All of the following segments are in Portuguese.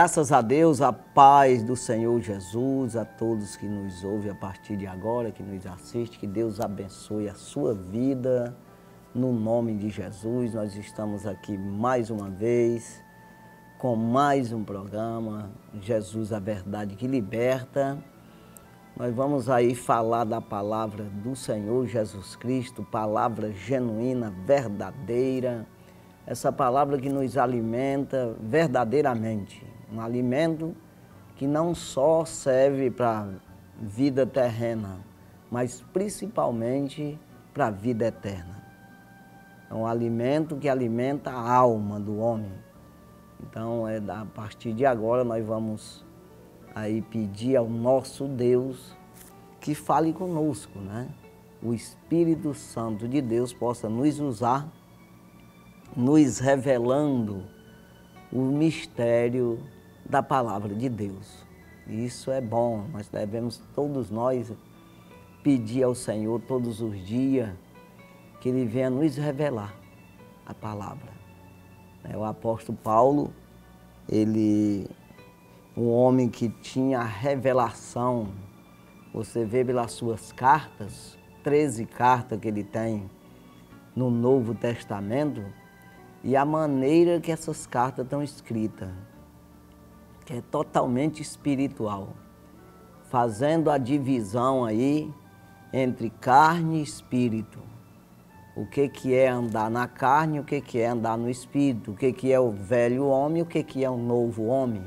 Graças a Deus, a paz do Senhor Jesus, a todos que nos ouvem a partir de agora, que nos assistem, que Deus abençoe a sua vida, no nome de Jesus. Nós estamos aqui mais uma vez, com mais um programa, Jesus, a Verdade que Liberta. Nós vamos aí falar da palavra do Senhor Jesus Cristo, palavra genuína, verdadeira, essa palavra que nos alimenta verdadeiramente. Um alimento que não só serve para a vida terrena, mas principalmente para a vida eterna. É um alimento que alimenta a alma do homem. Então, a partir de agora, nós vamos aí pedir ao nosso Deus que fale conosco, né? O Espírito Santo de Deus possa nos usar, nos revelando o mistério da palavra de Deus. Isso é bom, nós devemos todos nós pedir ao Senhor todos os dias que Ele venha nos revelar a palavra. O apóstolo Paulo, um homem que tinha revelação, você vê pelas suas cartas, 13 cartas que ele tem no Novo Testamento, e a maneira que essas cartas estão escritas, que é totalmente espiritual, fazendo a divisão aí entre carne e espírito. O que é andar na carne, o que é andar no espírito, o que é o velho homem, o que é o novo homem.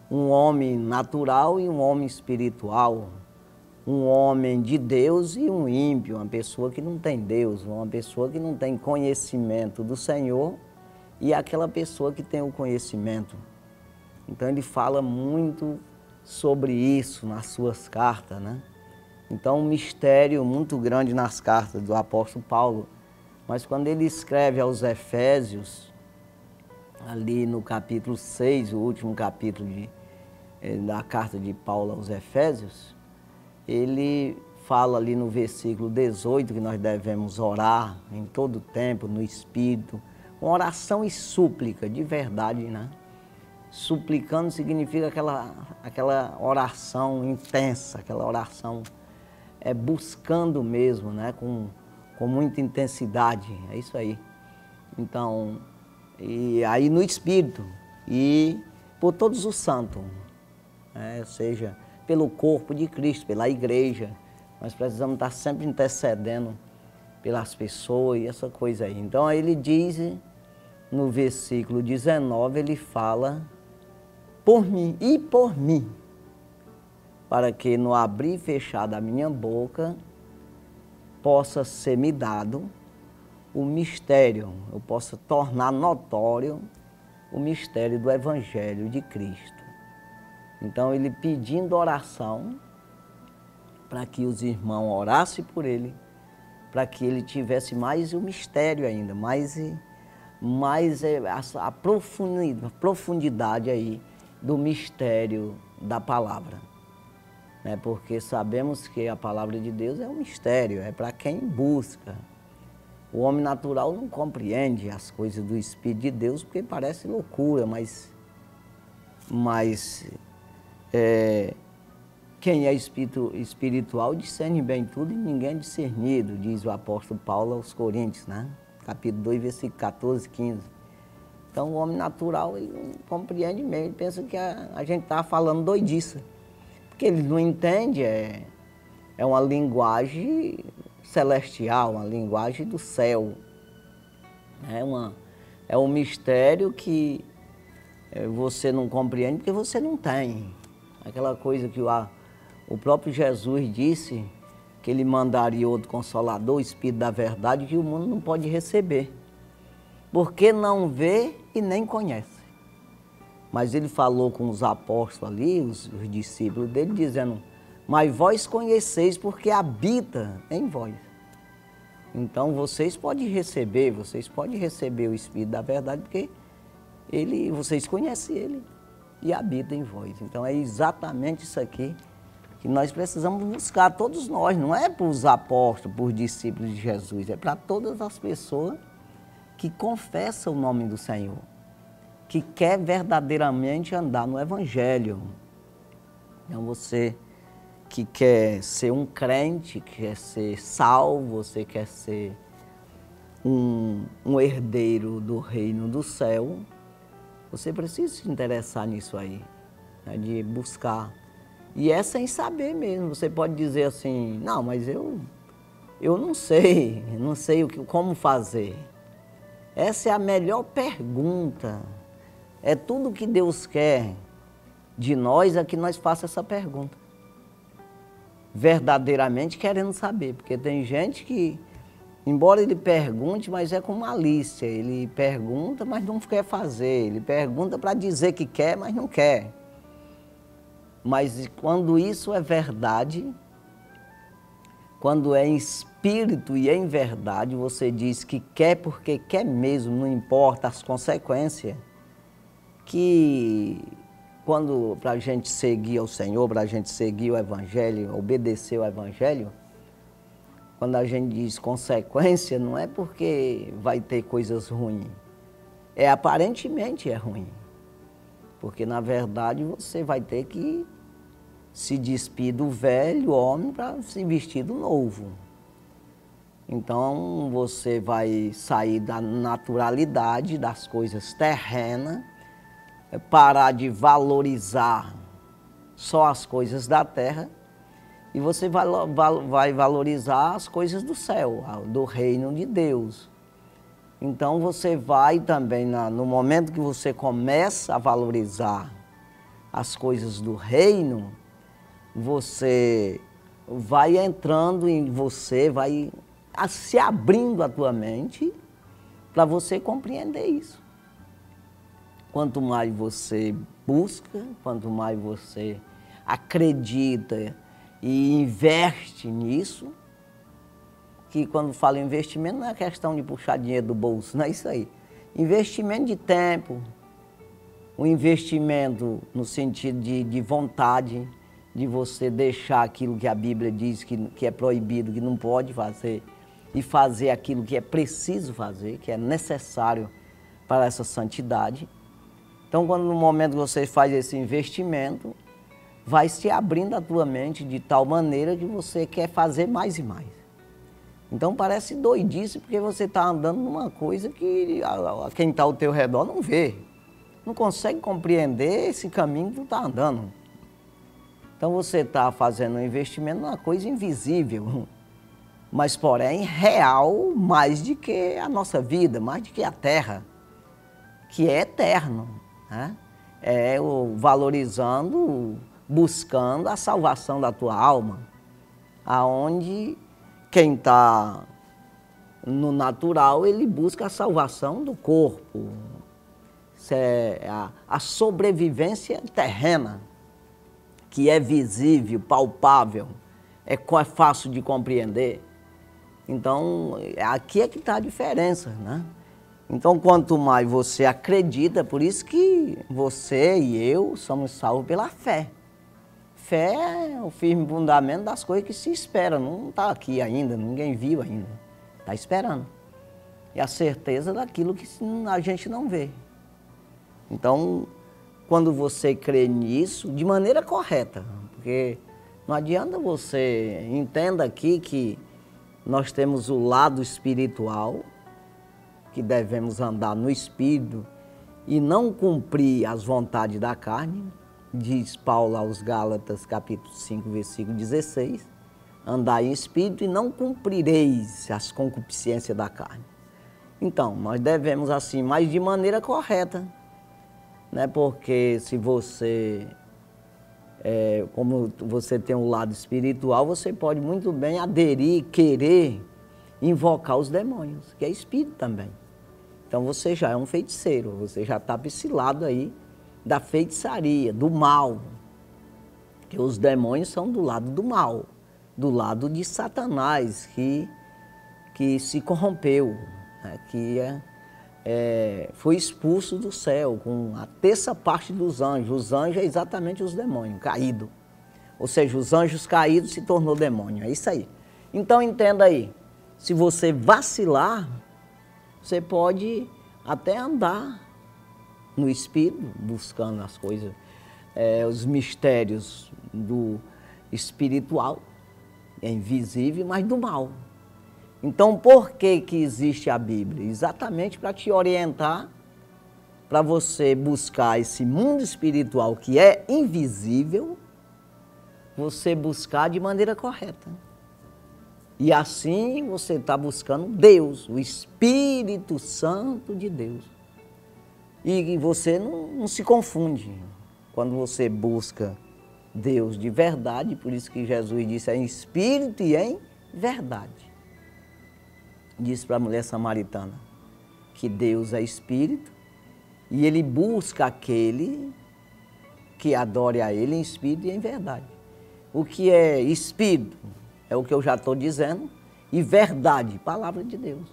Um homem natural e um homem espiritual. Um homem de Deus e um ímpio, uma pessoa que não tem Deus, uma pessoa que não tem conhecimento do Senhor e aquela pessoa que tem o conhecimento. Então ele fala muito sobre isso nas suas cartas, né? Então um mistério muito grande nas cartas do apóstolo Paulo. Mas quando ele escreve aos Efésios, ali no capítulo 6, o último capítulo da carta de Paulo aos Efésios, ele fala ali no versículo 18 que nós devemos orar em todo tempo, no Espírito. Uma oração e súplica, de verdade, né? Suplicando significa aquela oração intensa, aquela oração buscando mesmo, né? Com muita intensidade, é isso aí. Então, e aí no Espírito e por todos os santos, ou seja, pelo corpo de Cristo, pela igreja. Nós precisamos estar sempre intercedendo pelas pessoas e essa coisa aí. Então aí ele diz, no versículo 19, ele fala, por mim e por mim, para que no abrir e fechar da minha boca possa ser me dado o mistério, eu possa tornar notório o mistério do Evangelho de Cristo. Então ele pedindo oração para que os irmãos orassem por ele, para que ele tivesse mais o mistério ainda, mais a profundidade aí do mistério da palavra. Porque sabemos que a palavra de Deus é um mistério, é para quem busca. O homem natural não compreende as coisas do Espírito de Deus porque parece loucura, mas quem é espiritual discerne bem tudo e ninguém é discernido, diz o apóstolo Paulo aos Coríntios, né? Capítulo 2, versículo 14, 15. Então o homem natural ele não compreende mesmo, ele pensa que a gente está falando doidice. Porque ele não entende, é uma linguagem celestial, uma linguagem do céu. É um mistério que você não compreende porque você não tem. Aquela coisa que o próprio Jesus disse, que ele mandaria outro Consolador, o Espírito da Verdade, que o mundo não pode receber. Porque não vê e nem conhece. Mas ele falou com os apóstolos ali, os discípulos dele, dizendo, mas vós conheceis porque habita em vós. Então vocês podem receber o Espírito da Verdade, porque vocês conhecem ele e habita em vós. Então é exatamente isso aqui que nós precisamos buscar, todos nós, não é para os apóstolos, para os discípulos de Jesus, é para todas as pessoas que confessam o nome do Senhor, que quer verdadeiramente andar no Evangelho. Então você que quer ser um crente, quer ser salvo, você quer ser um herdeiro do reino do céu, você precisa se interessar nisso aí, né, de buscar. E é sem saber mesmo. Você pode dizer assim, não, mas eu não sei como fazer. Essa é a melhor pergunta. É tudo que Deus quer de nós é que nós façamos essa pergunta. Verdadeiramente querendo saber, porque tem gente que, embora ele pergunte, mas é com malícia. Ele pergunta, mas não quer fazer. Ele pergunta para dizer que quer, mas não quer. Mas quando isso é verdade, quando é em espírito e em verdade, você diz que quer porque quer mesmo, não importa as consequências, que quando para a gente seguir ao Senhor, para a gente seguir o Evangelho, obedecer o Evangelho, quando a gente diz consequência, não é porque vai ter coisas ruins, aparentemente é ruim, porque na verdade você vai ter que se despir do velho homem para se vestir do novo. Então você vai sair da naturalidade das coisas terrenas, parar de valorizar só as coisas da terra e você vai valorizar as coisas do céu, do reino de Deus. Então você vai também, no momento que você começa a valorizar as coisas do reino, você vai entrando em você, vai se abrindo a tua mente para você compreender isso. Quanto mais você busca, quanto mais você acredita e investe nisso, que quando falo investimento não é questão de puxar dinheiro do bolso, não é isso aí. Investimento de tempo, um investimento no sentido de vontade, de você deixar aquilo que a Bíblia diz que é proibido, que não pode fazer, e fazer aquilo que é preciso fazer, que é necessário para essa santidade. Então, quando no momento que você faz esse investimento, vai se abrindo a tua mente de tal maneira que você quer fazer mais e mais. Então parece doidice, porque você está andando numa coisa que quem está ao teu redor não vê. Não consegue compreender esse caminho que tu está andando. Então você está fazendo um investimento numa coisa invisível, mas porém real mais do que a nossa vida, mais do que a terra, que é eterno, né? É o valorizando, buscando a salvação da tua alma, aonde quem está no natural, ele busca a salvação do corpo. Isso é a sobrevivência terrena, que é visível, palpável, é fácil de compreender. Então, aqui é que está a diferença, né? Então, quanto mais você acredita, por isso que você e eu somos salvos pela fé. Fé é o firme fundamento das coisas que se esperam, não está aqui ainda, ninguém viu ainda, está esperando. E a certeza daquilo que a gente não vê. Então, quando você crê nisso, de maneira correta, porque não adianta você, entenda aqui que nós temos o lado espiritual, que devemos andar no espírito e não cumprir as vontades da carne, diz Paulo aos Gálatas, capítulo 5, versículo 16, andai em espírito e não cumprireis as concupiscências da carne. Então, nós devemos assim, mas de maneira correta, né? Porque se você, como você tem um lado espiritual, você pode muito bem aderir, querer invocar os demônios, que é espírito também. Então você já é um feiticeiro, você já está para esse lado aí da feitiçaria, do mal. Que os demônios são do lado do mal, do lado de Satanás, que se corrompeu, né? Que foi expulso do céu com a terça parte dos anjos. Os anjos é exatamente os demônios caídos. Ou seja, os anjos caídos se tornou demônio, é isso aí. Então entenda aí, se você vacilar, você pode até andar no espírito, buscando as coisas, os mistérios do espiritual, é invisível, mas do mal. Então, por que que existe a Bíblia? Exatamente para te orientar, para você buscar esse mundo espiritual que é invisível, você buscar de maneira correta. E assim você está buscando Deus, o Espírito Santo de Deus. E você não se confunde quando você busca Deus de verdade, por isso que Jesus disse é em espírito e em verdade. Disse para a mulher samaritana que Deus é espírito e ele busca aquele que adore a ele em espírito e em verdade. O que é espírito é o que eu já estou dizendo e verdade, palavra de Deus.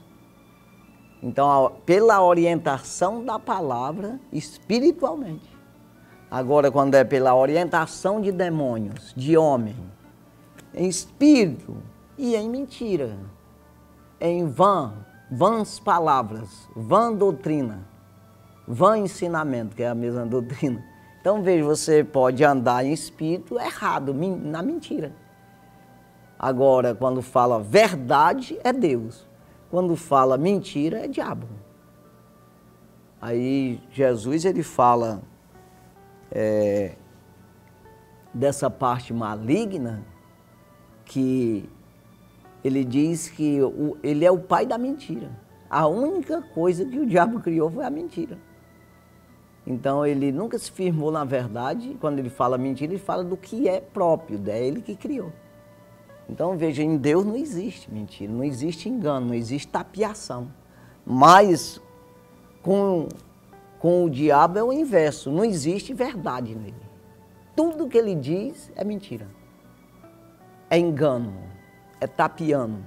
Então, pela orientação da palavra espiritualmente. Agora, quando é pela orientação de demônios, de homem, em espírito e em mentira, em vãs palavras, vã doutrina, vã ensinamento, que é a mesma doutrina. Então, veja, você pode andar em espírito errado, na mentira. Agora, quando fala verdade, é Deus. Quando fala mentira, é diabo. Aí, Jesus, ele fala dessa parte maligna, que ele diz que ele é o pai da mentira. A única coisa que o diabo criou foi a mentira. Então, ele nunca se firmou na verdade. Quando ele fala mentira, ele fala do que é próprio, é ele que criou. Então, veja, em Deus não existe mentira, não existe engano, não existe tapiação. Mas, com o diabo é o inverso, não existe verdade nele. Tudo que ele diz é mentira. É engano, é tapiando.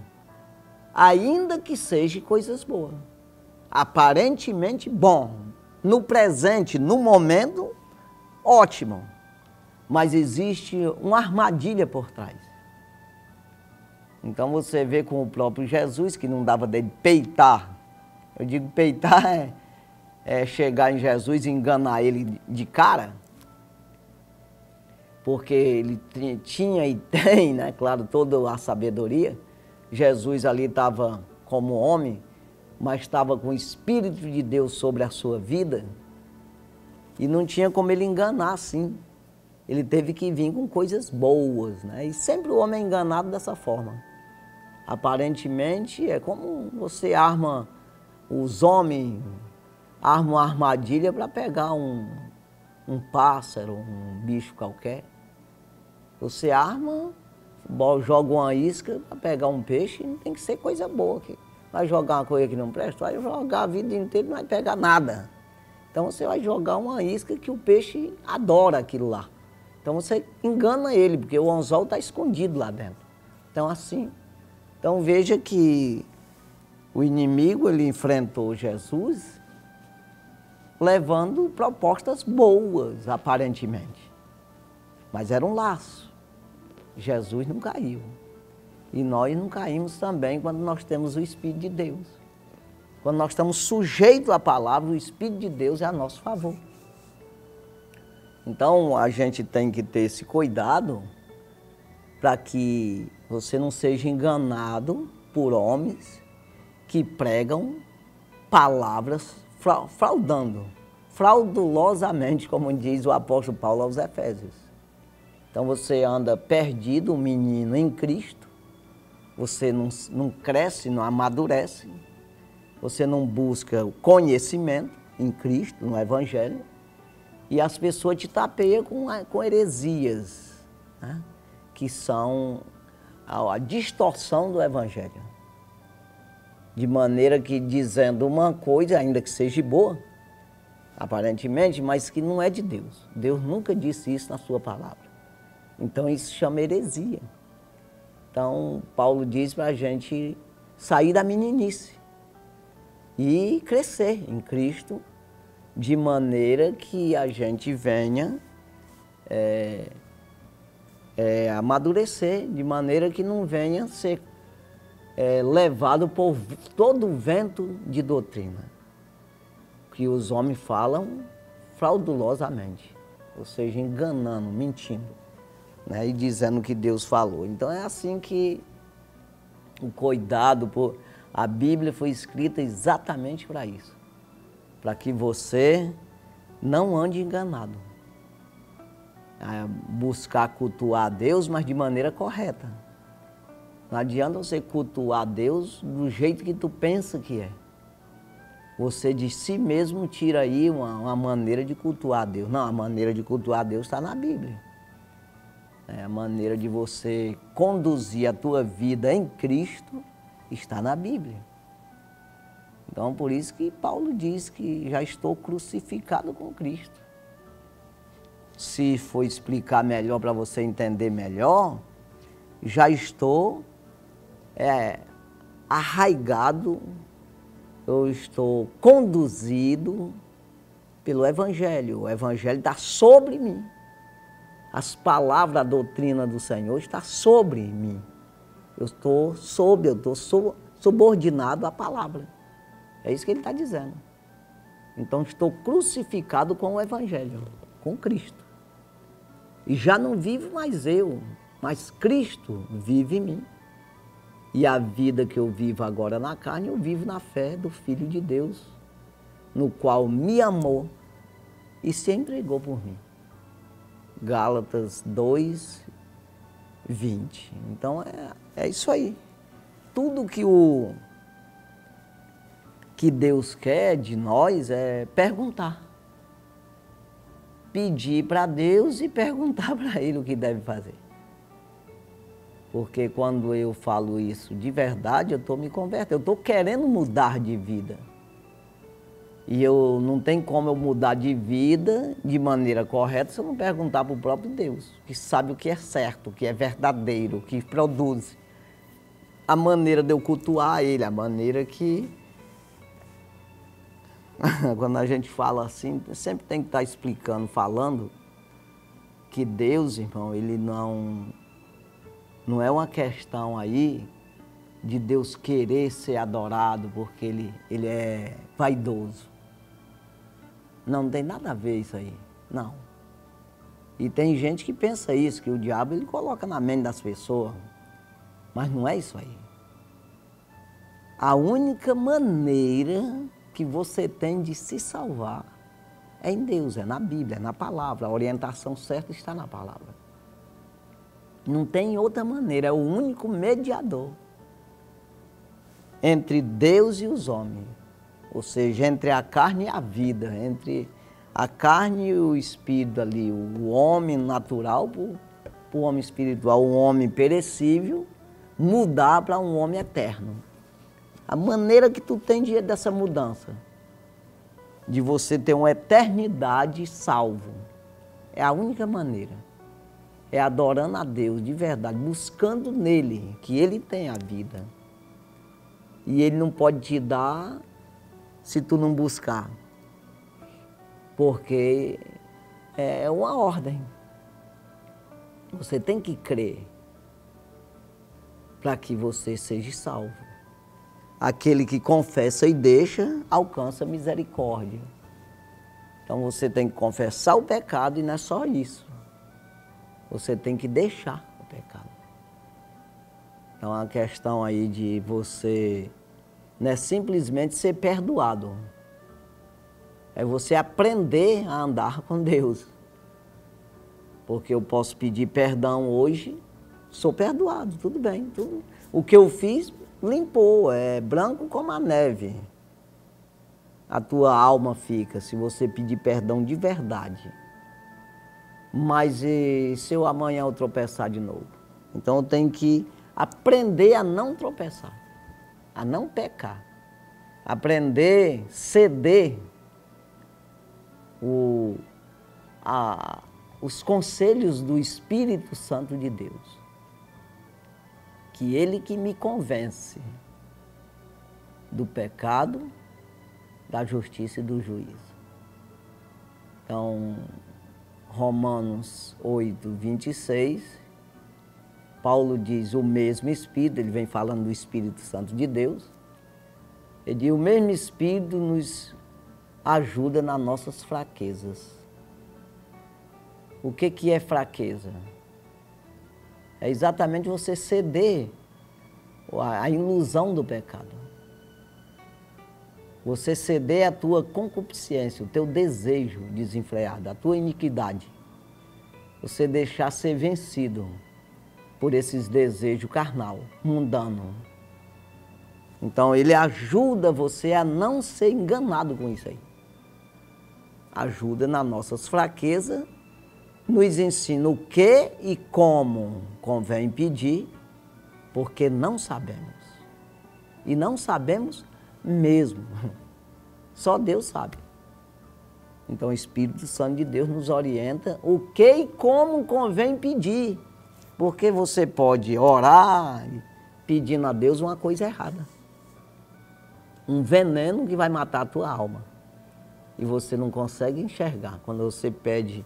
Ainda que seja coisas boas. Aparentemente bom. No presente, no momento, ótimo. Mas existe uma armadilha por trás. Então você vê com o próprio Jesus, que não dava dele peitar. Eu digo peitar é chegar em Jesus e enganar ele de cara. Porque ele tinha e tem, né, claro, toda a sabedoria. Jesus ali estava como homem, mas estava com o Espírito de Deus sobre a sua vida. E não tinha como ele enganar assim. Ele teve que vir com coisas boas, né? E sempre o homem é enganado dessa forma. Aparentemente é como você arma, os homens armam uma armadilha para pegar um pássaro, um bicho qualquer. Você arma, joga uma isca para pegar um peixe, não tem que ser coisa boa aqui. Vai jogar uma coisa que não presta, vai jogar a vida inteira e não vai pegar nada. Então você vai jogar uma isca que o peixe adora aquilo lá. Então você engana ele, porque o anzol está escondido lá dentro. Então assim, então veja que o inimigo ele enfrentou Jesus levando propostas boas, aparentemente. Mas era um laço. Jesus não caiu. E nós não caímos também quando nós temos o Espírito de Deus. Quando nós estamos sujeitos à palavra, o Espírito de Deus é a nosso favor. Então, a gente tem que ter esse cuidado para que você não seja enganado por homens que pregam palavras fraudulosamente, como diz o apóstolo Paulo aos Efésios. Então, você anda perdido, um menino em Cristo, você não cresce, não amadurece, você não busca o conhecimento em Cristo, no Evangelho, e as pessoas te tapeiam com heresias, né? Que são a distorção do Evangelho. De maneira que dizendo uma coisa, ainda que seja boa, aparentemente, mas que não é de Deus. Deus nunca disse isso na sua palavra. Então isso se chama heresia. Então Paulo diz para a gente sair da meninice e crescer em Cristo, de maneira que a gente venha amadurecer, de maneira que não venha ser levado por todo o vento de doutrina. Que os homens falam fraudulosamente, ou seja, enganando, mentindo, né? E dizendo que Deus falou. Então é assim que o cuidado por... A Bíblia foi escrita exatamente para isso, para que você não ande enganado. Buscar cultuar a Deus, mas de maneira correta. Não adianta você cultuar a Deus do jeito que tu pensa que é. Você de si mesmo tira aí uma maneira de cultuar a Deus. Não, a maneira de cultuar a Deus está na Bíblia. A maneira de você conduzir a tua vida em Cristo está na Bíblia. Então, por isso que Paulo diz que já estou crucificado com Cristo. Se for explicar melhor para você entender melhor, já estou arraigado, eu estou conduzido pelo Evangelho. O Evangelho está sobre mim. As palavras, a doutrina do Senhor está sobre mim. Eu estou subordinado à palavra. É isso que ele está dizendo. Então estou crucificado com o Evangelho, com Cristo. E já não vivo mais eu, mas Cristo vive em mim. E a vida que eu vivo agora na carne, eu vivo na fé do Filho de Deus, no qual me amou e se entregou por mim. Gálatas 2, 20. Então é isso aí. Tudo que Deus quer de nós é perguntar. Pedir para Deus e perguntar para Ele o que deve fazer. Porque quando eu falo isso de verdade, eu estou me convertendo, eu estou querendo mudar de vida. E eu não tem como eu mudar de vida de maneira correta se eu não perguntar para o próprio Deus, que sabe o que é certo, o que é verdadeiro, o que produz. A maneira de eu cultuar Ele, a maneira que... Quando a gente fala assim, sempre tem que estar explicando, falando que Deus, irmão, Ele não é uma questão aí de Deus querer ser adorado porque Ele é vaidoso. Não tem nada a ver isso aí, não. E tem gente que pensa isso, que o diabo ele coloca na mente das pessoas, mas não é isso aí. A única maneira que você tem de se salvar é em Deus, é na Bíblia, é na palavra. A orientação certa está na palavra. Não tem outra maneira, é o único mediador entre Deus e os homens. Ou seja, entre a carne e a vida, entre a carne e o espírito ali, o homem natural para o homem espiritual, o homem perecível, mudar para um homem eterno. A maneira que tu tem dessa mudança, de você ter uma eternidade salvo, é a única maneira. É adorando a Deus de verdade, buscando nele, que ele tem a vida. E ele não pode te dar se tu não buscar. Porque é uma ordem. Você tem que crer para que você seja salvo. Aquele que confessa e deixa, alcança misericórdia. Então você tem que confessar o pecado e não é só isso. Você tem que deixar o pecado. Então a questão aí de você não é simplesmente ser perdoado. É você aprender a andar com Deus. Porque eu posso pedir perdão hoje, sou perdoado, tudo bem. O que eu fiz, limpou, é branco como a neve. A tua alma fica, se você pedir perdão de verdade. Mas e se eu amanhã eu tropeçar de novo? Então eu tenho que aprender a não tropeçar, a não pecar. Aprender a ceder os conselhos do Espírito Santo de Deus. Que Ele que me convence do pecado, da justiça e do juízo. Então, Romanos 8, 26, Paulo diz o mesmo Espírito, ele vem falando do Espírito Santo de Deus, ele diz o mesmo Espírito nos ajuda nas nossas fraquezas. O que é fraqueza? É exatamente você ceder à ilusão do pecado. Você ceder à tua concupiscência, o teu desejo desenfreado, a tua iniquidade. Você deixar ser vencido por esses desejos carnal, mundano. Então, ele ajuda você a não ser enganado com isso aí. Ajuda nas nossas fraquezas, nos ensina o que e como convém pedir, porque não sabemos. E não sabemos mesmo. Só Deus sabe. Então o Espírito Santo de Deus nos orienta o que e como convém pedir. Porque você pode orar pedindo a Deus uma coisa errada. Um veneno que vai matar a tua alma. E você não consegue enxergar. Quando você pede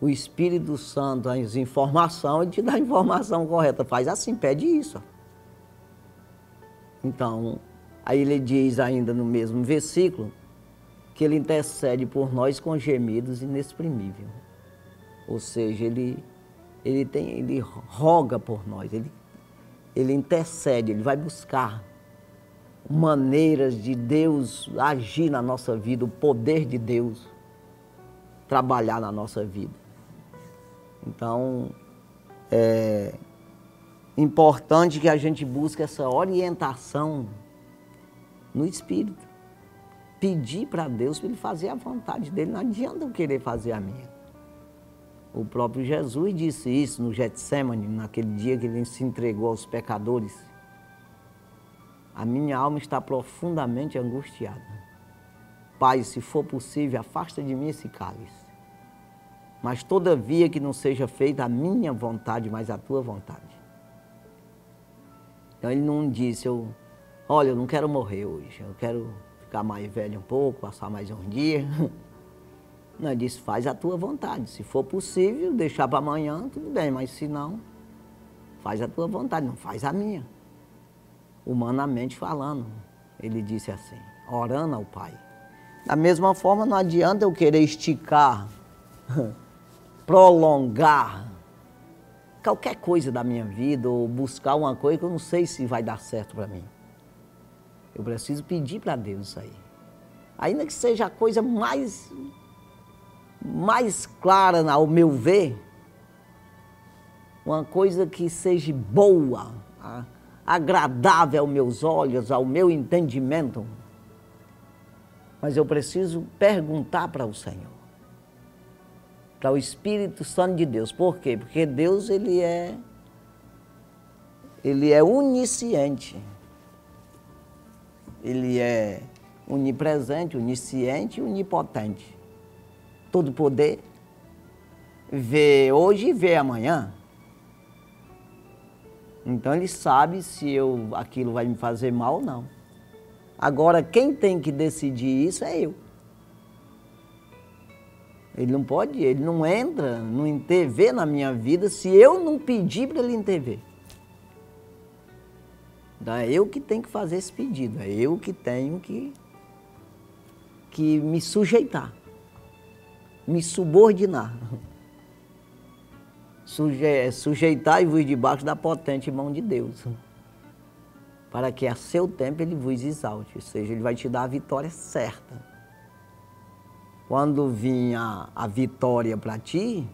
o Espírito Santo as informações, ele te dá a informação correta. Faz assim, pede isso. Então, aí ele diz ainda no mesmo versículo que ele intercede por nós com gemidos inexprimíveis. Ou seja, ele roga por nós, ele intercede, ele vai buscar maneiras de Deus agir na nossa vida, o poder de Deus trabalhar na nossa vida. Então, é importante que a gente busque essa orientação no Espírito. Pedir para Deus para Ele fazer a vontade dEle, não adianta eu querer fazer a minha. O próprio Jesus disse isso no Getsêmani, naquele dia que Ele se entregou aos pecadores. A minha alma está profundamente angustiada. Pai, se for possível, afasta de mim esse cálice. Mas todavia que não seja feita a minha vontade, mas a tua vontade. Então Ele não disse, olha, eu não quero morrer hoje, eu quero ficar mais velho um pouco, passar mais um dia. Não, ele disse, faz a tua vontade. Se for possível, deixar para amanhã, tudo bem, mas se não, faz a tua vontade, não faz a minha. Humanamente falando, ele disse assim, orando ao Pai. Da mesma forma, não adianta eu querer esticar, prolongar qualquer coisa da minha vida ou buscar uma coisa que eu não sei se vai dar certo para mim. Eu preciso pedir para Deus isso aí. Ainda que seja a coisa mais clara ao meu ver, uma coisa que seja boa, agradável aos meus olhos, ao meu entendimento. Mas eu preciso perguntar para o Senhor, para o Espírito Santo de Deus. Por quê? Porque Deus, Ele é onisciente. Ele é onipresente, onisciente e onipotente. Todo poder, vê hoje e vê amanhã. Então Ele sabe se aquilo vai me fazer mal ou não. Agora, quem tem que decidir isso é eu. Ele não pode, ele não entra, não intervê na minha vida se eu não pedir para Ele intervir. Então é eu que tenho que fazer esse pedido, é eu que tenho que me sujeitar, me subordinar. Sujeitai-vos debaixo da potente mão de Deus, para que a seu tempo Ele vos exalte, ou seja, Ele vai te dar a vitória certa. Quando vir a vitória para ti,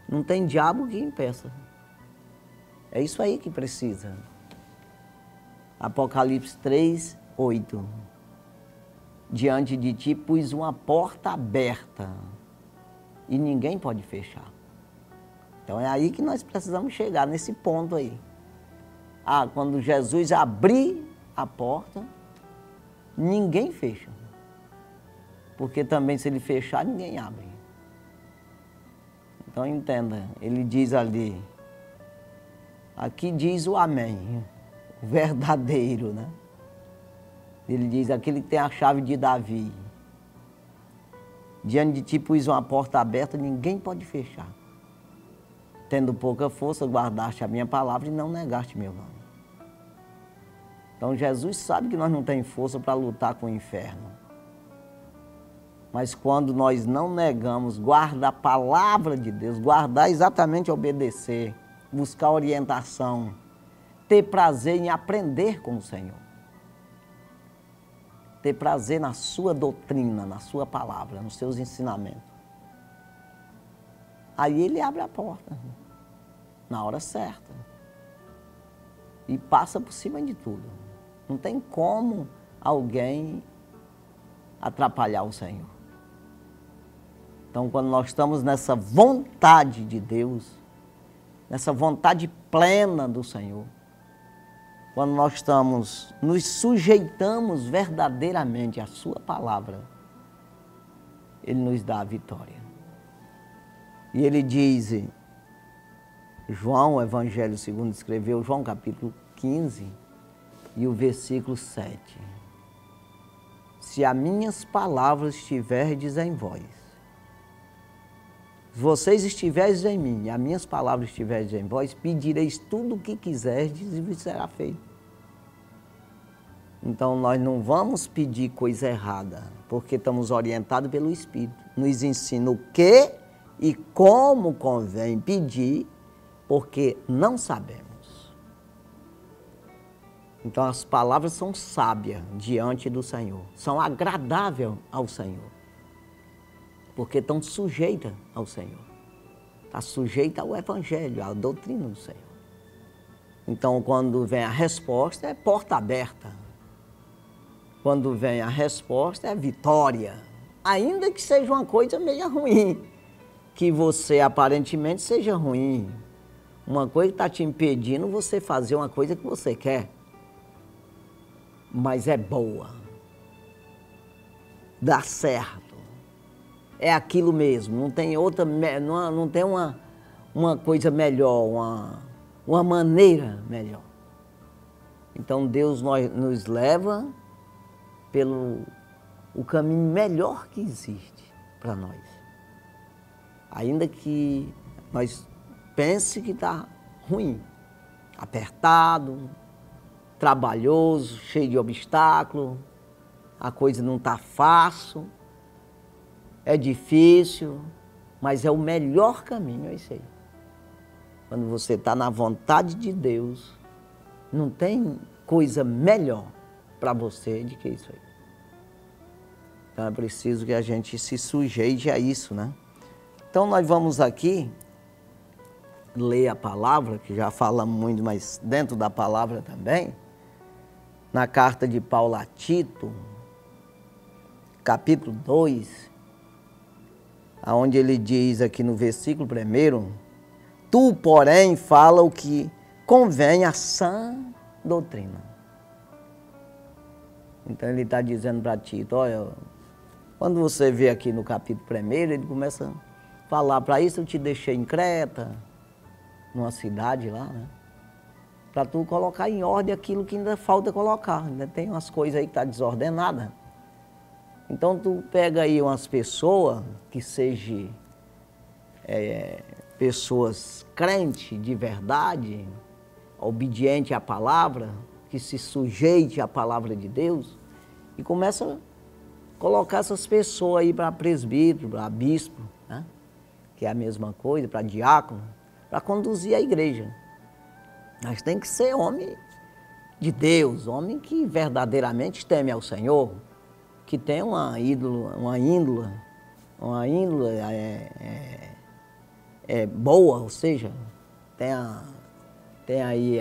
não tem diabo que impeça. É isso aí que precisa. Apocalipse 3, 8. Diante de ti pus uma porta aberta e ninguém pode fechar. Então é aí que nós precisamos chegar, nesse ponto aí. Quando Jesus abrir a porta, ninguém fecha. Porque também se Ele fechar, ninguém abre. Então entenda, Ele diz ali, aqui diz o amém, o verdadeiro, né? Ele diz, aquele que tem a chave de Davi. Diante de ti pus uma porta aberta, ninguém pode fechar. Tendo pouca força, guardaste a minha palavra e não negaste meu nome. Então Jesus sabe que nós não temos força para lutar com o inferno. Mas quando nós não negamos, guardar a palavra de Deus, guardar exatamente obedecer, buscar orientação, ter prazer em aprender com o Senhor, ter prazer na sua doutrina, na sua palavra, nos seus ensinamentos. Aí ele abre a porta, na hora certa, e passa por cima de tudo. Não tem como alguém atrapalhar o Senhor. Então, quando nós estamos nessa vontade de Deus, nessa vontade plena do Senhor, quando nós nos sujeitamos verdadeiramente à sua palavra, Ele nos dá a vitória. E ele diz, João, o Evangelho segundo escreveu, João capítulo 15 e o versículo 7. Se as minhas palavras estiverdes em vós, se vocês estiverdes em mim e as minhas palavras estiverdes em vós, pedireis tudo o que quiserdes e vos será feito. Então nós não vamos pedir coisa errada, porque estamos orientados pelo Espírito. Nos ensina o que e como convém pedir, porque não sabemos. Então as palavras são sábias diante do Senhor, são agradáveis ao Senhor, porque estão sujeitas ao Senhor. Está sujeita ao Evangelho, à doutrina do Senhor. Então quando vem a resposta é porta aberta. Quando vem a resposta é vitória. Ainda que seja uma coisa meio ruim, que você aparentemente seja ruim. Uma coisa que está te impedindo você fazer uma coisa que você quer. Mas é boa. Dá certo. É aquilo mesmo, não tem outra, não tem uma coisa melhor, uma maneira melhor. Então Deus nos leva pelo o caminho melhor que existe para nós. Ainda que nós pense que está ruim, apertado, trabalhoso, cheio de obstáculos, a coisa não está fácil, é difícil, mas é o melhor caminho, é isso aí. Quando você está na vontade de Deus, não tem coisa melhor para você do que isso aí. Então é preciso que a gente se sujeite a isso, né? Então nós vamos aqui ler a palavra, que já falamos muito, mas dentro da palavra também, na carta de Paulo a Tito, capítulo 2, onde ele diz aqui no versículo 1, tu, porém, fala o que convém à sã doutrina. Então ele está dizendo para Tito, olha, quando você vê aqui no capítulo 1, ele começa a falar, para isso eu te deixei em Creta, numa cidade lá, né? Para tu colocar em ordem aquilo que ainda falta colocar, ainda tem umas coisas aí que estão desordenadas. Então tu pega aí umas pessoas que sejam pessoas crentes de verdade, obediente à palavra, que se sujeite à palavra de Deus, e começa a colocar essas pessoas aí para presbítero, para bispo, né? Que é a mesma coisa, para diácono, para conduzir a igreja. Mas tem que ser homem de Deus, homem que verdadeiramente teme ao Senhor, que tem uma índole boa, ou seja, tem aí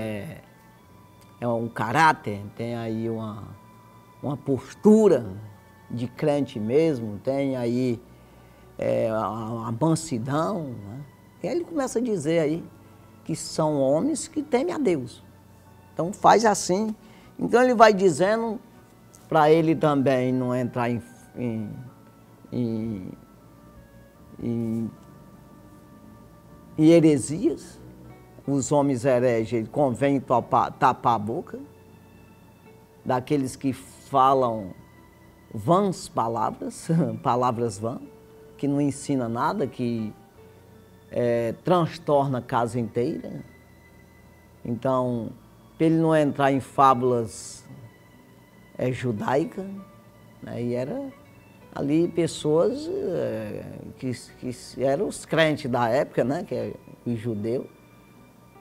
um caráter, tem aí uma postura de crente mesmo, tem aí a mansidão, né? E aí ele começa a dizer aí que são homens que temem a Deus. Então faz assim. Então ele vai dizendo para ele também não entrar em heresias. Os homens hereges, convém tapar a boca daqueles que falam vãs palavras, palavras vãs, que não ensina nada, que transtorna a casa inteira. Então, para ele não entrar em fábulas judaicas, né? E era ali pessoas que eram os crentes da época, né, que é o judeu,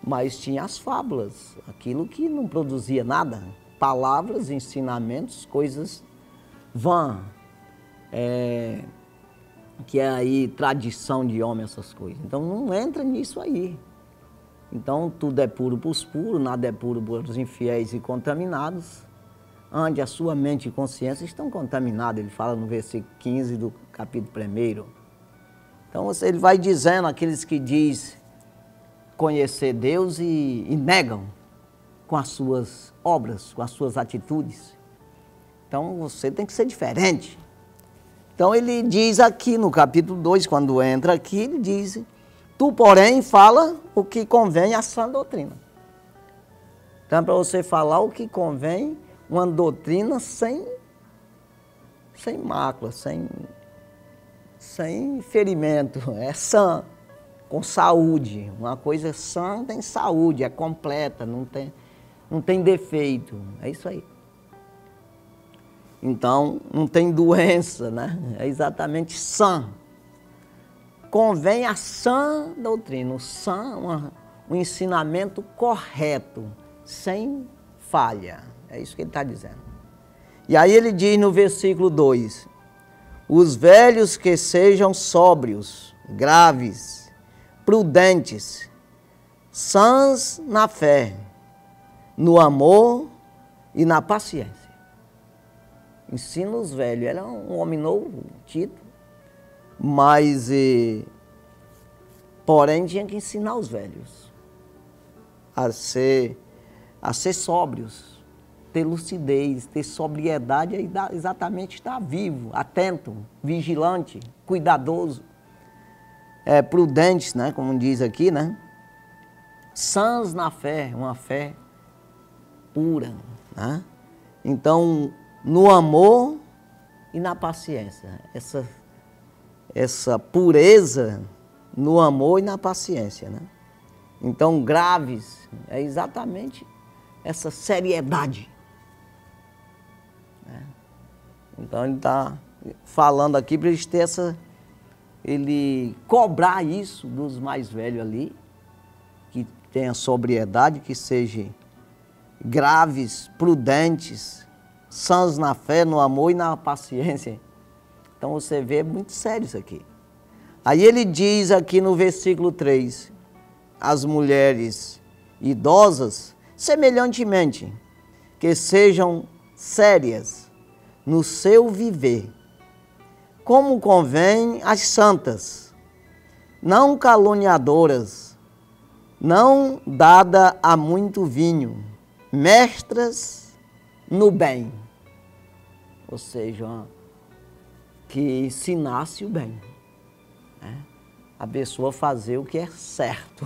mas tinha as fábulas, aquilo que não produzia nada, palavras, ensinamentos, coisas vãs, que é aí tradição de homem, essas coisas. Então não entra nisso aí. Então tudo é puro para os puros, nada é puro para os infiéis e contaminados, onde a sua mente e consciência estão contaminadas, ele fala no versículo 15 do capítulo 1. Então ele vai dizendo, aqueles que diz conhecer Deus e negam com as suas obras, com as suas atitudes. Então você tem que ser diferente. Então ele diz aqui no capítulo 2, quando entra aqui, ele diz: tu, porém, fala o que convém à sã doutrina. Então é para você falar o que convém, uma doutrina sem mácula, sem ferimento, é sã, com saúde. Uma coisa sã tem saúde, é completa, não tem defeito, é isso aí. Então, não tem doença, né? É exatamente sã. Convém a sã doutrina, um ensinamento correto, sem falha. É isso que ele está dizendo. E aí ele diz no versículo 2, os velhos que sejam sóbrios, graves, prudentes, sãs na fé, no amor e na paciência. Ensina os velhos. Ele é um homem novo, Tito, mas, porém, tinha que ensinar os velhos a ser sóbrios, ter lucidez, ter sobriedade e exatamente estar vivo, atento, vigilante, cuidadoso, prudentes, né, como diz aqui, né? Sãs na fé, uma fé pura, né? Então, no amor e na paciência. Essa pureza no amor e na paciência, né? Então, graves é exatamente essa seriedade, né? Então, ele está falando aqui para eles ter ele cobrar isso dos mais velhos ali, que tenha sobriedade, que sejam graves, prudentes, sãos na fé, no amor e na paciência. Então você vê, é muito sério isso aqui. Aí ele diz aqui no versículo 3, as mulheres idosas, semelhantemente, que sejam sérias no seu viver, como convém às santas, não caluniadoras, não dada a muito vinho, mestras no bem. Ou seja, que ensinasse o bem, né? A pessoa fazer o que é certo.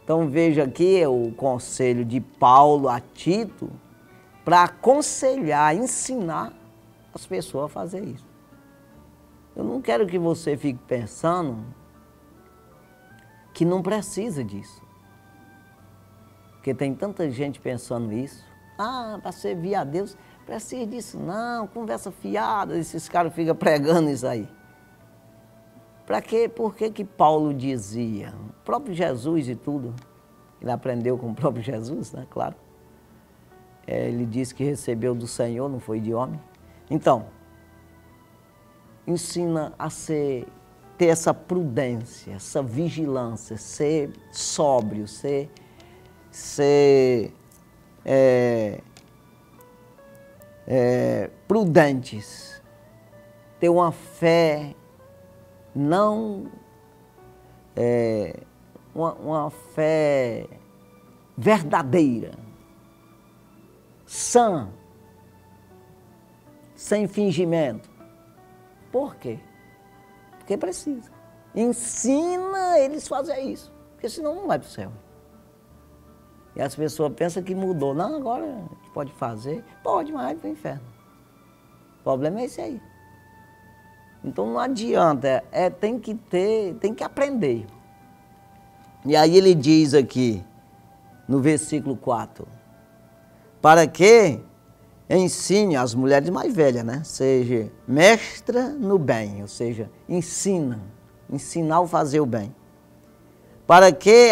Então veja aqui o conselho de Paulo a Tito para aconselhar, ensinar as pessoas a fazer isso. Eu não quero que você fique pensando que não precisa disso. Porque tem tanta gente pensando isso. Ah, para servir a Deus, precisa disso. Não, conversa fiada, esses caras ficam pregando isso aí. Para quê? Por que Paulo dizia? O próprio Jesus e tudo, ele aprendeu com o próprio Jesus, né? Claro. Ele disse que recebeu do Senhor, não foi de homem. Então, ensina a ter essa prudência, essa vigilância, ser sóbrio, ser prudentes, ter uma fé não uma fé verdadeira, sã, sem fingimento. Por quê? Porque precisa. Ensina eles a fazer isso, porque senão não vai para o céu. E as pessoas pensam que mudou. Não, agora a gente pode fazer. Pode, mas vai para o inferno. O problema é esse aí. Então não adianta, tem que aprender. E aí ele diz aqui, no versículo 4, para que ensine as mulheres mais velhas, né? Seja mestra no bem, ou seja, ensinar a fazer o bem. Para que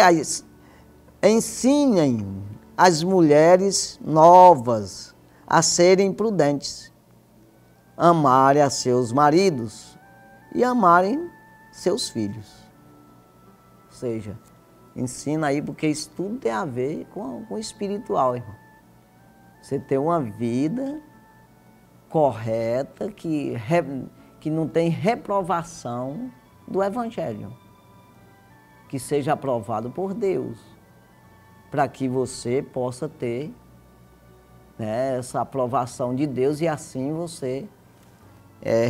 ensinem as mulheres novas a serem prudentes, amarem a seus maridos e amarem seus filhos. Ou seja, ensina aí, porque isso tudo tem a ver com o espiritual, irmão. Você ter uma vida correta, que não tem reprovação do Evangelho, que seja aprovado por Deus, para que você possa ter, né, essa aprovação de Deus e assim você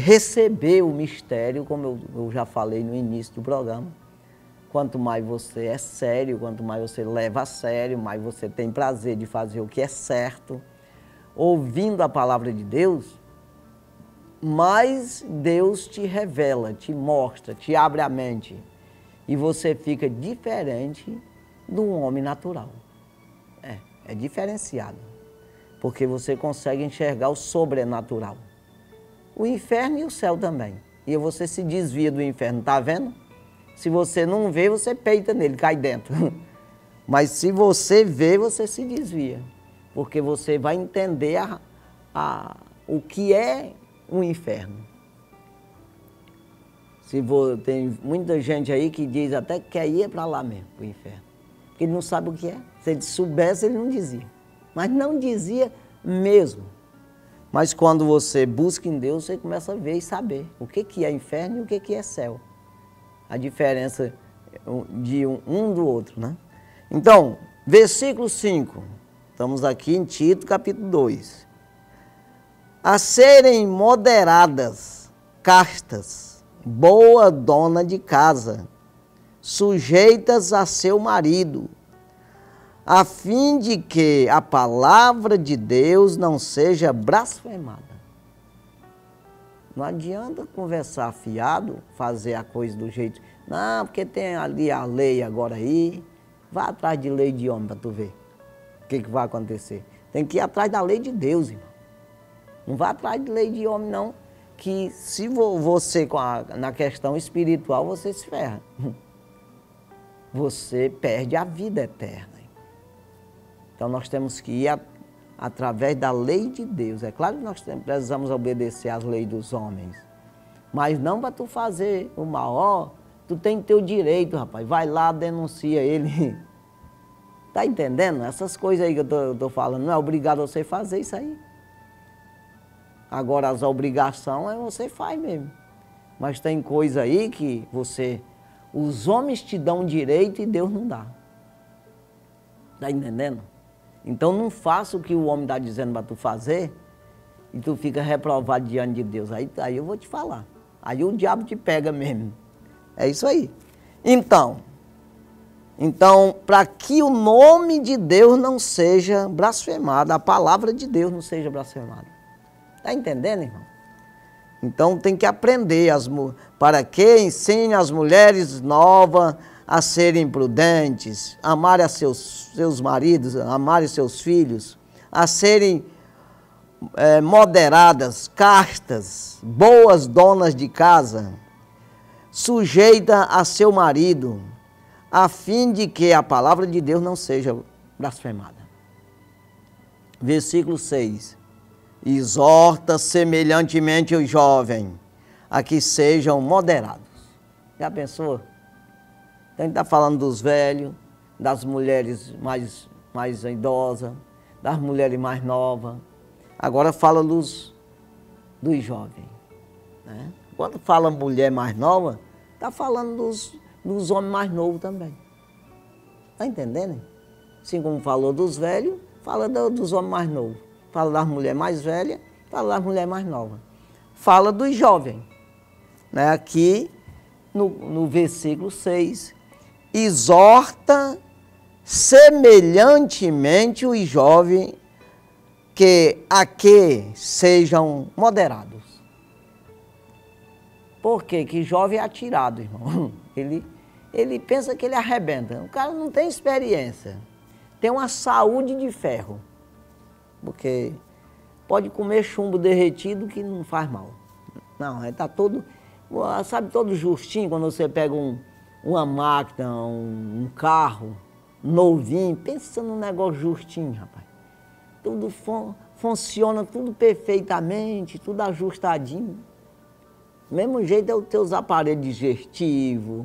receber o mistério, como eu já falei no início do programa. Quanto mais você é sério, quanto mais você leva a sério, mais você tem prazer de fazer o que é certo, ouvindo a palavra de Deus, mais Deus te revela, te mostra, te abre a mente. E você fica diferente de um homem natural. É diferenciado. Porque você consegue enxergar o sobrenatural. O inferno e o céu também. E você se desvia do inferno, tá vendo? Se você não vê, você peita nele, cai dentro. Mas se você vê, você se desvia. Porque você vai entender o que é o inferno. Tem muita gente aí que diz até que quer ir para lá mesmo, para o inferno. Porque ele não sabe o que é. Se ele soubesse, ele não dizia. Mas não dizia mesmo. Mas quando você busca em Deus, você começa a ver e saber o que é inferno e o que é céu. A diferença de um do outro, né? Então, versículo 5. Estamos aqui em Tito, capítulo 2. A serem moderadas, castas, boa dona de casa, sujeitas a seu marido, a fim de que a palavra de Deus não seja blasfemada. Não adianta conversar fiado, fazer a coisa do jeito... Não, porque tem ali a lei agora aí. Vá atrás de lei de homem para tu ver o que vai acontecer. Tem que ir atrás da lei de Deus, irmão. Não vá atrás de lei de homem, não. Que se você, na questão espiritual, você se ferra. Você perde a vida eterna. Então nós temos que ir através da lei de Deus. É claro que nós precisamos obedecer às leis dos homens. Mas não para tu fazer o mal. Ó, tu tem teu direito, rapaz. Vai lá, denuncia ele. Tá entendendo? Essas coisas aí que eu tô falando, não é obrigado a você fazer isso aí. Agora, as obrigações você faz mesmo. Mas tem coisa aí que os homens te dão direito e Deus não dá. Tá entendendo? Então não faça o que o homem está dizendo para tu fazer e tu fica reprovado diante de Deus. Aí eu vou te falar. Aí o diabo te pega mesmo. É isso aí. Então, para que o nome de Deus não seja blasfemado, a palavra de Deus não seja blasfemada. Está entendendo, irmão? Então tem que aprender, para que ensine as mulheres novas a serem prudentes, amarem a seus maridos, amarem seus filhos, a serem moderadas, castas, boas donas de casa, sujeita a seu marido, a fim de que a palavra de Deus não seja blasfemada. Versículo 6. Exorta semelhantemente os jovens a que sejam moderados. Já pensou? Então, a gente está falando dos velhos, das mulheres mais idosas, das mulheres mais novas. Agora fala dos jovens. Né? Quando fala mulher mais nova, está falando dos homens mais novos também. Está entendendo? Assim como falou dos velhos, fala dos homens mais novos. Fala das mulheres mais velhas, fala das mulheres mais novas. Fala dos jovens. Né? Aqui, no versículo 6, exorta semelhantemente os jovens que sejam moderados. Por quê? Que jovem é atirado, irmão. Ele pensa que ele arrebenta. O cara não tem experiência. Tem uma saúde de ferro. Porque pode comer chumbo derretido que não faz mal. Não, ele está todo, sabe, todo justinho quando você pega uma máquina, um carro novinho, pensa num negócio justinho, rapaz. Tudo funciona, tudo perfeitamente, tudo ajustadinho. Do mesmo jeito é os teus aparelhos digestivos,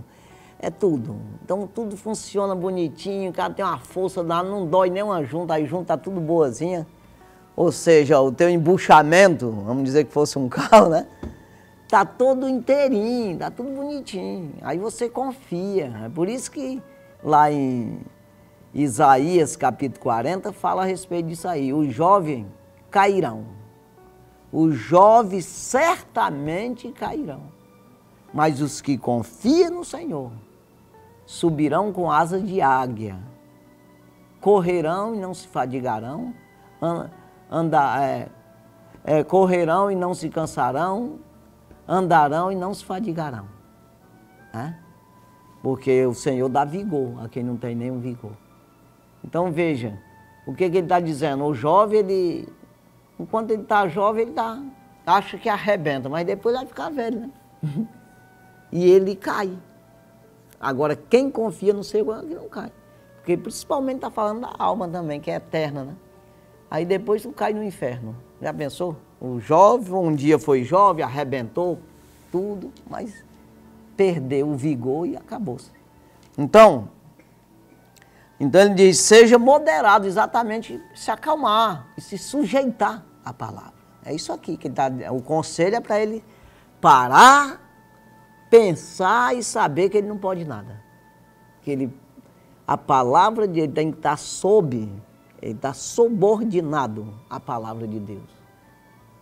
é tudo. Então tudo funciona bonitinho, o cara tem uma força, não dói nenhuma junta, aí junta tá tudo boazinha. Ou seja, o teu embuchamento, vamos dizer que fosse um carro, né? Tá todo inteirinho, tá tudo bonitinho. Aí você confia. É por isso que lá em Isaías capítulo 40 fala a respeito disso aí. Os jovens cairão. Os jovens certamente cairão. Mas os que confiam no Senhor subirão com asas de águia. Correrão e não se fadigarão. Correrão e não se cansarão. Andarão e não se fadigarão. Né? Porque o Senhor dá vigor a quem não tem nenhum vigor. Então veja, o que ele está dizendo? O jovem, enquanto ele está jovem, ele acha que arrebenta, mas depois vai ficar velho, né? E ele cai. Agora, quem confia no Senhor não cai. Porque principalmente está falando da alma também, que é eterna, né? Aí depois tu cai no inferno. Já pensou? O jovem, um dia foi jovem, arrebentou tudo, mas perdeu o vigor e acabou-se. Então ele diz, seja moderado, exatamente se acalmar e se sujeitar à palavra. É isso aqui que o conselho é para ele parar, pensar e saber que ele não pode nada. Que a palavra de ele tem que estar ele está subordinado à palavra de Deus,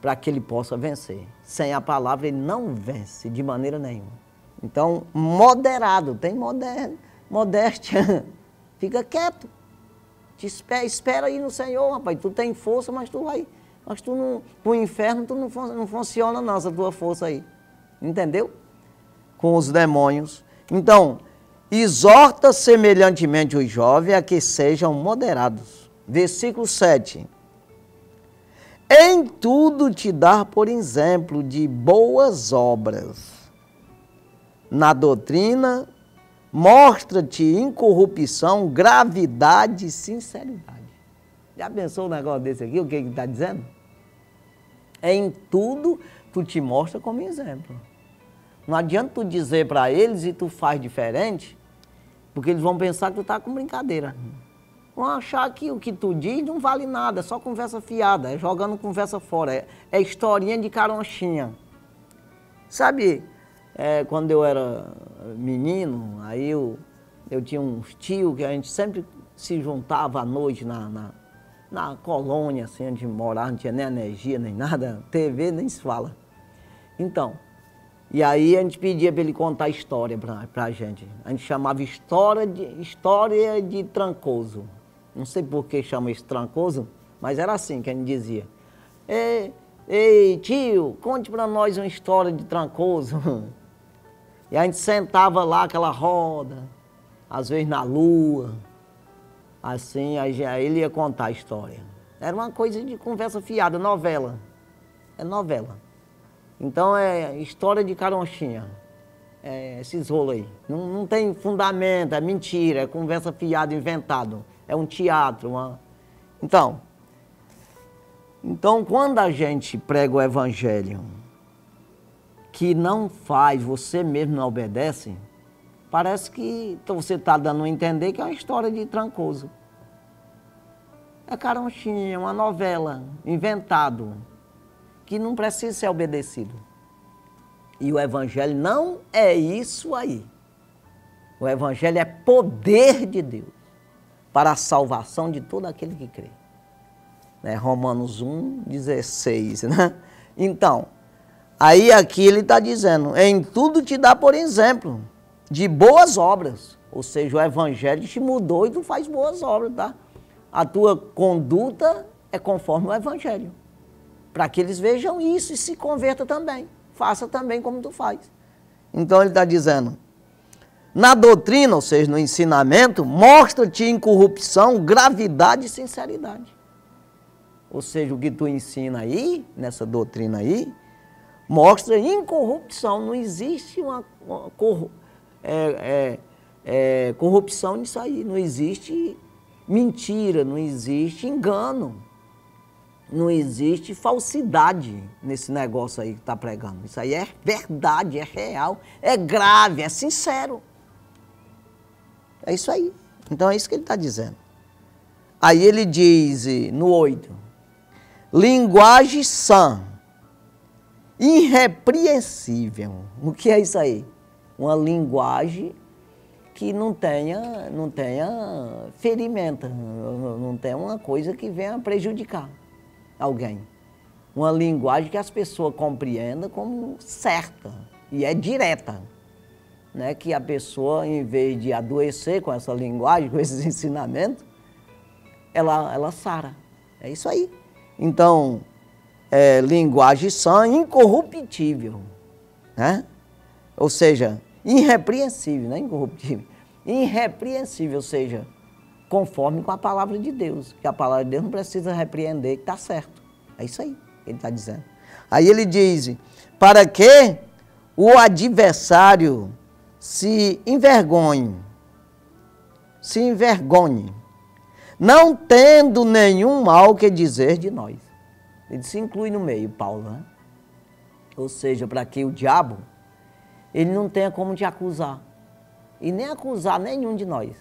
para que ele possa vencer. Sem a palavra ele não vence de maneira nenhuma. Então, moderado, tem modéstia. Fica quieto. Espera aí no Senhor, rapaz. Tu tem força, mas tu pro inferno tu não funciona não, essa tua força aí. Entendeu? Com os demônios. Então, exorta semelhantemente os jovens a que sejam moderados. Versículo 7. Em tudo te dar por exemplo de boas obras. Na doutrina, mostra-te incorrupção, gravidade e sinceridade. Já pensou um negócio desse aqui? O que ele está dizendo? Em tudo, tu te mostra como exemplo. Não adianta tu dizer para eles e tu faz diferente, porque eles vão pensar que tu está com brincadeira. Vão achar que o que tu diz não vale nada, é só conversa fiada, é jogando conversa fora, é historinha de caronchinha. Sabe, quando eu era menino, aí eu tinha uns tios que a gente sempre se juntava à noite na colônia, assim, onde morava, não tinha nem energia, nem nada, TV nem se fala. Então, e aí a gente pedia para ele contar história para a gente. A gente chamava história de Trancoso. Não sei por que chama isso Trancoso, mas era assim que a gente dizia. Ei, tio, conte para nós uma história de Trancoso. E a gente sentava lá, aquela roda, às vezes na lua, assim, aí ele ia contar a história. Era uma coisa de conversa fiada, novela. É novela. Então é história de caronchinha. Esses rolos aí. Não tem fundamento, é mentira, é conversa fiada, inventado. É um teatro. Então, quando a gente prega o evangelho que não faz, você mesmo não obedece, parece que você está dando a entender que é uma história de Trancoso. É caronchinha, uma novela, inventado, que não precisa ser obedecido. E o evangelho não é isso aí. O evangelho é poder de Deus para a salvação de todo aquele que crê. Romanos 1:16, né? Então, aí aqui ele está dizendo, em tudo te dá por exemplo de boas obras. Ou seja, o evangelho te mudou e tu faz boas obras, tá? A tua conduta é conforme o evangelho. Para que eles vejam isso e se convertam também. Faça também como tu faz. Então ele está dizendo, na doutrina, ou seja, no ensinamento, mostra-te incorrupção, gravidade e sinceridade. ou seja, o que tu ensina aí, nessa doutrina aí, mostra incorrupção. Não existe uma corrupção nisso aí. Não existe mentira, não existe engano, não existe falsidade nesse negócio aí que está pregando. Isso aí é verdade, é real, é grave, é sincero. É isso aí. Então é isso que ele está dizendo. Aí ele diz no 8, linguagem sã, irrepreensível. O que é isso aí? Uma linguagem que não tenha ferimento, não tenha uma coisa que venha prejudicar alguém. Uma linguagem que as pessoas compreendam como certa e é direta. Né? Que a pessoa, em vez de adoecer com essa linguagem, com esses ensinamentos, ela sara. É isso aí. Então, linguagem sã, incorruptível, né? Ou seja, irrepreensível, não é incorruptível. Irrepreensível, ou seja, conforme com a palavra de Deus. Que a palavra de Deus não precisa repreender, que está certo. É isso aí que ele está dizendo. Aí ele diz, para que o adversário se envergonhe, não tendo nenhum mal que dizer de nós. Ele se inclui no meio, Paulo, né? Ou seja, para que o diabo, ele não tenha como te acusar, e nem acusar nenhum de nós.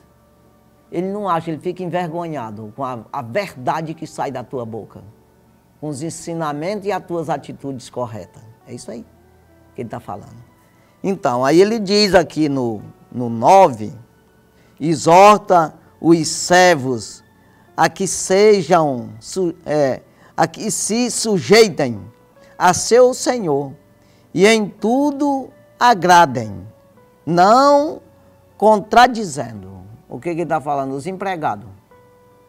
Ele não acha, ele fica envergonhado com a verdade que sai da tua boca, com os ensinamentos e as tuas atitudes corretas. É isso aí que ele está falando. Então, aí ele diz aqui no 9, exorta os servos a que sejam, a que se sujeitem a seu Senhor e em tudo agradem, não contradizendo. O que ele está falando? Os empregados.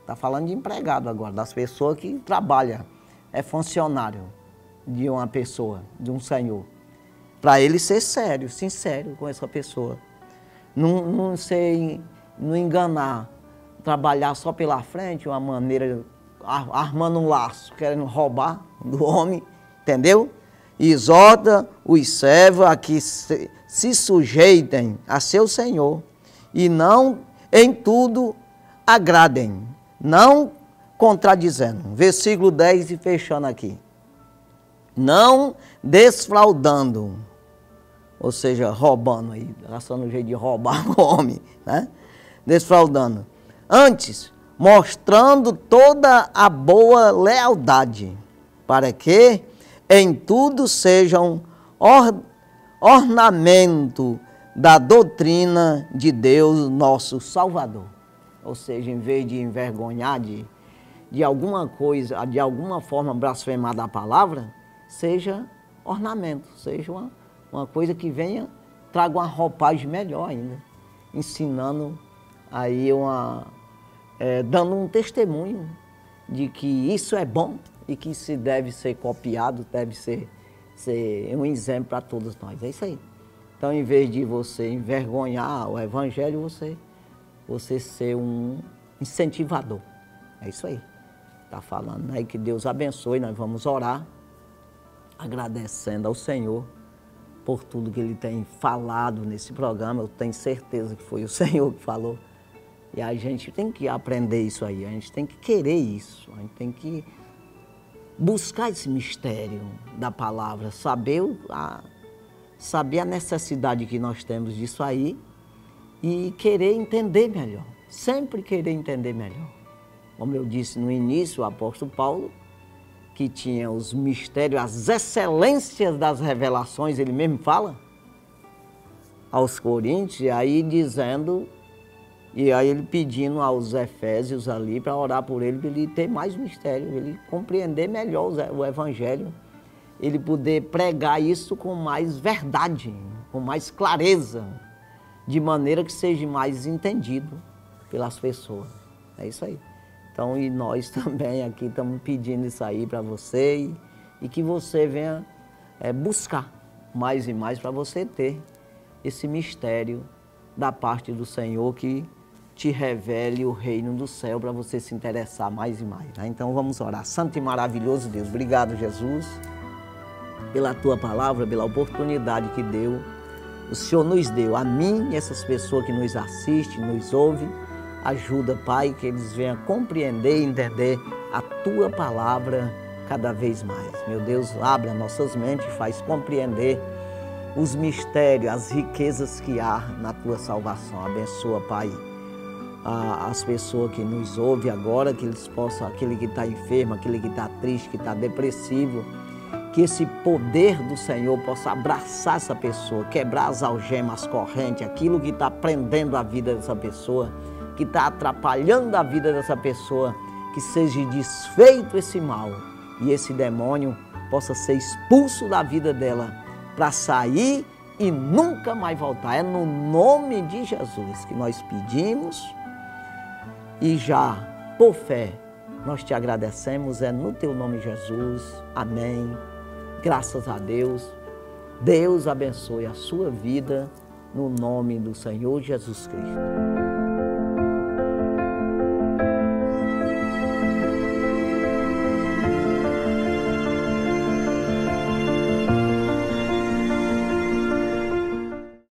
Está falando de empregado agora, das pessoas que trabalham, é funcionário de uma pessoa, de um senhor. Para ele ser sério, sincero com essa pessoa. Não enganar, trabalhar só pela frente, uma maneira, armando um laço, querendo roubar do homem, entendeu? Exorta os servos a que se sujeitem a seu Senhor e não em tudo agradem, não contradizendo. Versículo 10 e fechando aqui. Não desfraudando, ou seja, roubando aí, gastando o jeito de roubar o homem, né? Desfraudando. Antes, mostrando toda a boa lealdade, para que em tudo sejam ornamento da doutrina de Deus, nosso Salvador. Ou seja, em vez de envergonhar de alguma coisa, de alguma forma blasfemar da palavra, seja ornamento, seja uma coisa que venha, traga uma roupagem melhor ainda, ensinando aí dando um testemunho de que isso é bom e que se deve ser copiado, deve ser um exemplo para todos nós. É isso aí. Então, em vez de você envergonhar o evangelho, você ser um incentivador. É isso aí. Está falando aí, que Deus abençoe, nós vamos orar, agradecendo ao Senhor por tudo que Ele tem falado nesse programa. Eu tenho certeza que foi o Senhor que falou. E a gente tem que aprender isso aí, a gente tem que querer isso, a gente tem que buscar esse mistério da palavra, saber a necessidade que nós temos disso aí e querer entender melhor, sempre querer entender melhor. Como eu disse no início, o apóstolo Paulo, que tinha os mistérios, as excelências das revelações, ele mesmo fala aos Coríntios, e aí dizendo, e aí ele pedindo aos Efésios ali para orar por ele, para ele ter mais mistério, ele compreender melhor o evangelho, ele poder pregar isso com mais verdade, com mais clareza, de maneira que seja mais entendido pelas pessoas. É isso aí. Então, e nós também aqui estamos pedindo isso aí para você e que você venha buscar mais e mais para você ter esse mistério da parte do Senhor que te revele o reino do céu para você se interessar mais e mais. Tá? Então vamos orar. Santo e maravilhoso Deus, obrigado, Jesus, pela tua palavra, pela oportunidade que o Senhor nos deu, a mim e essas pessoas que nos assistem, nos ouvem. Ajuda, Pai, que eles venham compreender e entender a tua palavra cada vez mais. Meu Deus, abre as nossas mentes e faz compreender os mistérios, as riquezas que há na tua salvação. Abençoa, Pai, as pessoas que nos ouvem agora, que eles possam, aquele que está enfermo, aquele que está triste, que está depressivo, que esse poder do Senhor possa abraçar essa pessoa, quebrar as algemas, as correntes, aquilo que está prendendo a vida dessa pessoa, que está atrapalhando a vida dessa pessoa, que seja desfeito esse mal e esse demônio possa ser expulso da vida dela para sair e nunca mais voltar. É no nome de Jesus que nós pedimos e já, por fé, nós te agradecemos. É no teu nome, Jesus. Amém. Graças a Deus. Deus abençoe a sua vida no nome do Senhor Jesus Cristo.